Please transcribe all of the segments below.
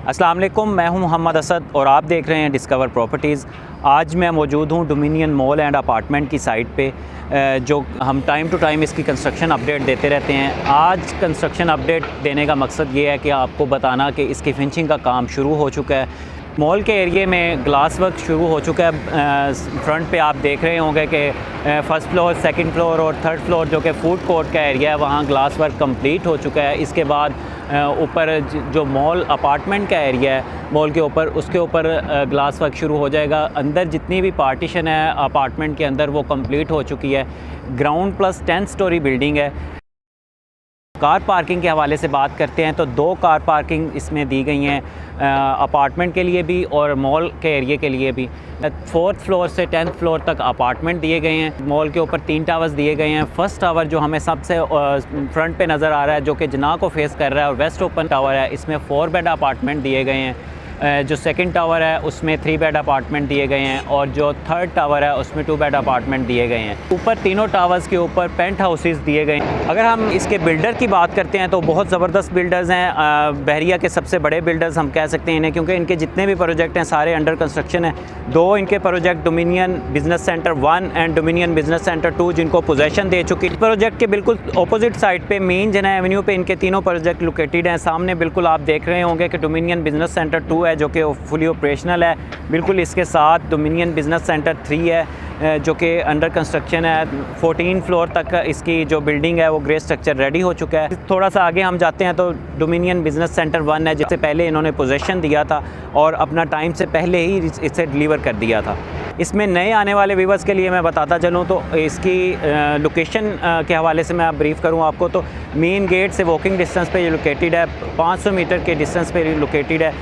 अस्सलाम वालेकुम, मैं हूं मोहम्मद असद और आप देख रहे हैं डिस्कवर प्रॉपर्टीज़। आज मैं मौजूद हूं डोमिनियन मॉल एंड अपार्टमेंट की साइट पे, जो हम टाइम टू टाइम इसकी कंस्ट्रक्शन अपडेट देते रहते हैं। आज कंस्ट्रक्शन अपडेट देने का मकसद ये है कि आपको बताना कि इसकी फिनिशिंग का काम शुरू हो चुका है। मॉल के एरिए में ग्लास वर्क शुरू हो चुका है। फ्रंट पे आप देख रहे होंगे कि फ़र्स्ट फ्लोर, सेकंड फ्लोर और थर्ड फ्लोर जो कि फूड कोर्ट का एरिया है, वहाँ ग्लास वर्क कंप्लीट हो चुका है। इसके बाद ऊपर जो मॉल अपार्टमेंट का एरिया है, मॉल के ऊपर, उसके ऊपर ग्लास वर्क शुरू हो जाएगा। अंदर जितनी भी पार्टीशन है अपार्टमेंट के अंदर वो कंप्लीट हो चुकी है। ग्राउंड प्लस 10 स्टोरी बिल्डिंग है। कार पार्किंग के हवाले से बात करते हैं तो 2 कार पार्किंग इसमें दी गई हैं, अपार्टमेंट के लिए भी और मॉल के एरिए के लिए भी। 4th फ्लोर से 10th फ्लोर तक अपार्टमेंट दिए गए हैं। मॉल के ऊपर 3 टावर्स दिए गए हैं। फर्स्ट टावर जो हमें सबसे फ्रंट पे नज़र आ रहा है, जो कि जनाह को फेस कर रहा है और वेस्ट ओपन टावर है, इसमें 4 बेड अपार्टमेंट दिए गए हैं। जो सेकंड टावर है उसमें 3 बेड अपार्टमेंट दिए गए हैं और जो थर्ड टावर है उसमें 2 बेड अपार्टमेंट दिए गए हैं। ऊपर तीनों टावर्स के ऊपर पेंट हाउसेस दिए गए हैं। अगर हम इसके बिल्डर की बात करते हैं तो बहुत ज़बरदस्त बिल्डर्स हैं। बहरिया के सबसे बड़े बिल्डर्स हम कह सकते हैं इन्हें, क्योंकि इनके जितने भी प्रोजेक्ट हैं सारे अंडर कंस्ट्रक्शन हैं। 2 इनके project dominion business centre 1 and dominion business centre 2 जिनको पोजेसन दे चुकी है। प्रोजेक्ट के बिल्कुल अपोजिट साइड पे मेन जना एवेन्यू पे इनके तीनों प्रोजेक्ट लोकेटेड हैं। सामने बिल्कुल आप देख रहे होंगे कि डोमिनियन बिजनेस सेंटर 2 है जो कि फुली ऑपरेशनल है। बिल्कुल इसके साथ डोमिनियन बिजनेस सेंटर 3 है जो कि अंडर कंस्ट्रक्शन है। 14 फ्लोर तक इसकी जो बिल्डिंग है वो ग्रे स्ट्रक्चर रेडी हो चुका है। थोड़ा सा आगे हम जाते हैं तो डोमिनियन बिजनेस सेंटर 1 है, जिससे पहले इन्होंने पोजेसन दिया था और अपना टाइम से पहले ही इसे डिलीवर कर दिया था। इसमें नए आने वाले व्यूवर्स के लिए मैं बताता चलूँ तो इसकी लोकेशन के हवाले से मैं ब्रीफ़ करूँ आपको तो मेन गेट से वॉकिंग डिस्टेंस पे ये लोकेटेड है। 500 मीटर के डिस्टेंस पे लोकेटेड है।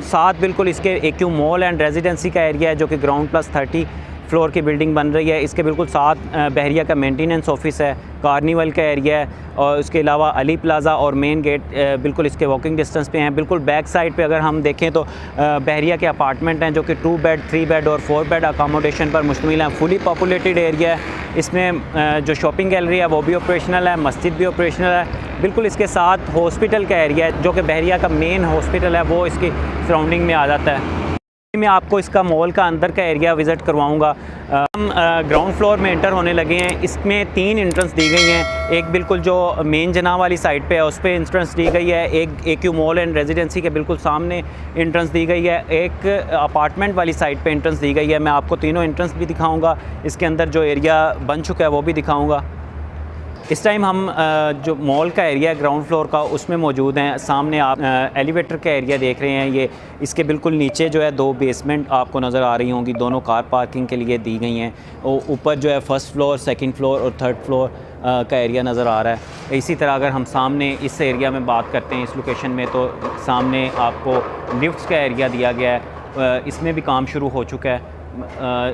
साथ बिल्कुल इसके एक्यू मॉल एंड रेजिडेंसी का एरिया है जो कि ग्राउंड प्लस 30 फ्लोर की बिल्डिंग बन रही है। इसके बिल्कुल साथ बहरिया का मेंटेनेंस ऑफिस है, कार्निवल का एरिया है और उसके अलावा अली प्लाज़ा और मेन गेट बिल्कुल इसके वॉकिंग डिस्टेंस पे हैं। बिल्कुल बैक साइड पे अगर हम देखें तो बहरिया के अपार्टमेंट हैं जो कि 2 बेड, 3 बेड और 4 बेड अकोमोडेशन पर मुश्तमिल हैं। फुली पॉपुलेटेड एरिया है। इसमें जो शॉपिंग गैलरी है वो भी ऑपरेशनल है, मस्जिद भी ऑपरेशनल है। बिल्कुल इसके साथ हॉस्पिटल का एरिया है जो कि बहरिया का मेन हॉस्पिटल है, वो इसकी सराउंडिंग में आ जाता है। मैं आपको इसका मॉल का अंदर का एरिया विज़िट करवाऊंगा। हम ग्राउंड फ्लोर में एंटर होने लगे हैं। इसमें 3 एंट्रेंस दी गई हैं। एक बिल्कुल जो मेन जनाह वाली साइड पे है उस पर एंट्रेंस दी गई है। एक एक्यू मॉल एंड रेजिडेंसी के बिल्कुल सामने एंट्रेंस दी गई है। एक अपार्टमेंट वाली साइड पे एंट्रेंस दी गई है। मैं आपको तीनों एंट्रेंस भी दिखाऊँगा। इसके अंदर जो एरिया बन चुका है वो भी दिखाऊँगा। इस टाइम हम जो मॉल का एरिया है ग्राउंड फ्लोर का उसमें मौजूद हैं। सामने आप एलिवेटर का एरिया देख रहे हैं। ये इसके बिल्कुल नीचे जो है 2 बेसमेंट आपको नज़र आ रही होंगी, दोनों कार पार्किंग के लिए दी गई हैं। ऊपर जो है 1st फ्लोर, 2nd फ्लोर और 3rd फ्लोर का एरिया नज़र आ रहा है। इसी तरह अगर हम सामने इस एरिया में बात करते हैं, इस लोकेशन में, तो सामने आपको लिफ्ट्स का एरिया दिया गया है। इसमें भी काम शुरू हो चुका है।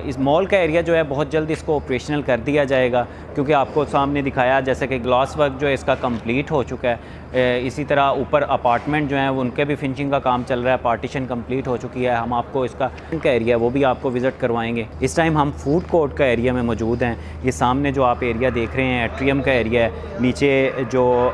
इस मॉल का एरिया जो है बहुत जल्द इसको ऑपरेशनल कर दिया जाएगा, क्योंकि आपको सामने दिखाया जैसे कि ग्लास वर्क जो है इसका कंप्लीट हो चुका है। इसी तरह ऊपर अपार्टमेंट जो हैं उनके भी फिनिशिंग का काम चल रहा है। पार्टीशन कंप्लीट हो चुकी है। हम आपको इसका एरिया वो भी आपको विज़िट करवाएंगे। इस टाइम हम फूड कोर्ट का एरिया में मौजूद हैं। ये सामने जो आप एरिया देख रहे हैं एट्रियम का एरिया है। नीचे जो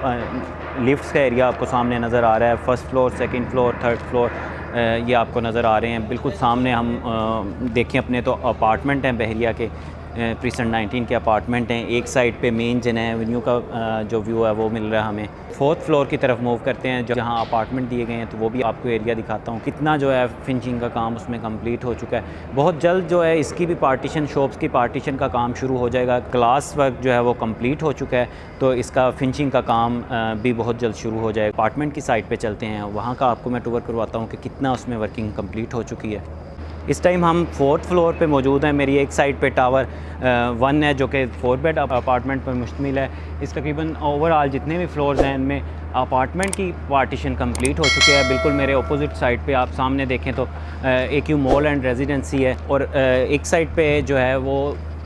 लिफ्ट्स का एरिया आपको सामने नज़र आ रहा है। 1st floor, 2nd floor, 3rd floor ये आपको नज़र आ रहे हैं। बिल्कुल सामने हम देखें अपने तो अपार्टमेंट हैं बहरिया के, प्रीसेंट 19 के अपार्टमेंट हैं। एक साइड पे मेन जनाह एवेन्यू का जो व्यू है वो मिल रहा है हमें। 4th फ्लोर की तरफ मूव करते हैं जहाँ अपार्टमेंट दिए गए हैं, तो वो भी आपको एरिया दिखाता हूँ। कितना जो है फिनिशिंग का काम उसमें कंप्लीट हो चुका है। बहुत जल्द जो है इसकी भी पार्टीशन, शॉप्स की पार्टीशन का काम शुरू हो जाएगा। ग्लास वर्क जो है वो कंप्लीट हो चुका है, तो इसका फिनिशिंग का काम भी बहुत जल्द शुरू हो जाएगा। अपार्टमेंट की साइड पर चलते हैं, वहाँ का आपको मैं टूर करवाता हूँ कि कितना उसमें वर्किंग कम्प्लीट हो चुकी है। इस टाइम हम 4th फ्लोर पे मौजूद हैं। मेरी एक साइड पे टावर 1 है जो कि 4 बेड अपार्टमेंट पर मुश्तमिल है। इस तकरीबन ओवरऑल जितने भी फ्लोर्स हैं इनमें अपार्टमेंट की पार्टीशन कंप्लीट हो चुके हैं। बिल्कुल मेरे अपोजिट साइड पे आप सामने देखें तो एक्यू मॉल एंड रेजिडेंसी है और एक साइड पे जो है वो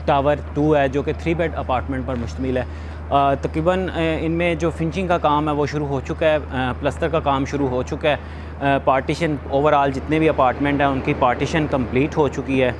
टावर 2 है जो कि 3 बेड अपार्टमेंट पर मुश्तमिल है। तकरीबन इनमें जो फिनिशिंग का काम है वो शुरू हो चुका है। प्लस्तर का काम शुरू हो चुका है। पार्टीशन ओवरऑल जितने भी अपार्टमेंट हैं उनकी पार्टीशन कंप्लीट हो चुकी है।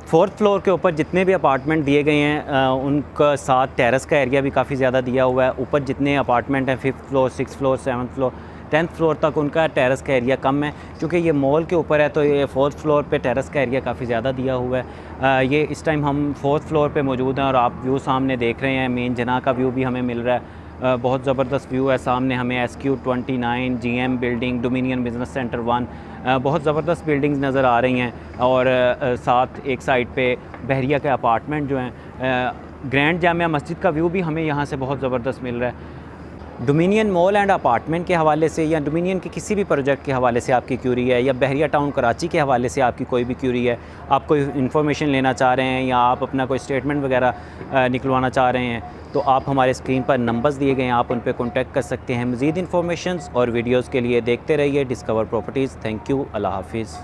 4th फ्लोर के ऊपर जितने भी अपार्टमेंट दिए गए हैं उनका साथ टेरेस का एरिया भी काफ़ी ज़्यादा दिया हुआ है। ऊपर जितने अपार्टमेंट हैं 5th floor, 6th floor, 7th floor, 10th floor तक उनका टेरेस का एरिया कम है। क्योंकि ये मॉल के ऊपर है तो ये 4th फ्लोर पे टेरेस का एरिया काफ़ी ज़्यादा दिया हुआ है। ये इस टाइम हम 4th फ्लोर पे मौजूद हैं और आप व्यू सामने देख रहे हैं, मेन जना का व्यू भी हमें मिल रहा है। बहुत ज़बरदस्त व्यू है। सामने हमें SQ29 GM building, dominion business centre 1, बहुत ज़बरदस्त बिल्डिंग्स नज़र आ रही हैं। और साथ एक साइड पे बहरिया के अपार्टमेंट जो हैं, ग्रैंड जामिया मस्जिद का व्यू भी हमें यहाँ से बहुत ज़बरदस्त मिल रहा है। डोमिनियन मॉल एंड अपार्टमेंट के हवाले से या डोमिनियन के किसी भी प्रोजेक्ट के हवाले से आपकी क्यूरी है, या बहरिया टाउन कराची के हवाले से आपकी कोई भी क्यूरी है, आप कोई इन्फॉर्मेशन लेना चाह रहे हैं या आप अपना कोई स्टेटमेंट वगैरह निकलवाना चाह रहे हैं, तो आप हमारे स्क्रीन पर नंबर्स दिए गए हैं, आप उन पर कॉन्टैक्ट कर सकते हैं। मज़ीद इन्फॉर्मेशन और वीडियोज़ के लिए देखते रहिए डिस्कवर प्रॉपर्टीज़। थैंक यू, अल्लाह हाफिज़।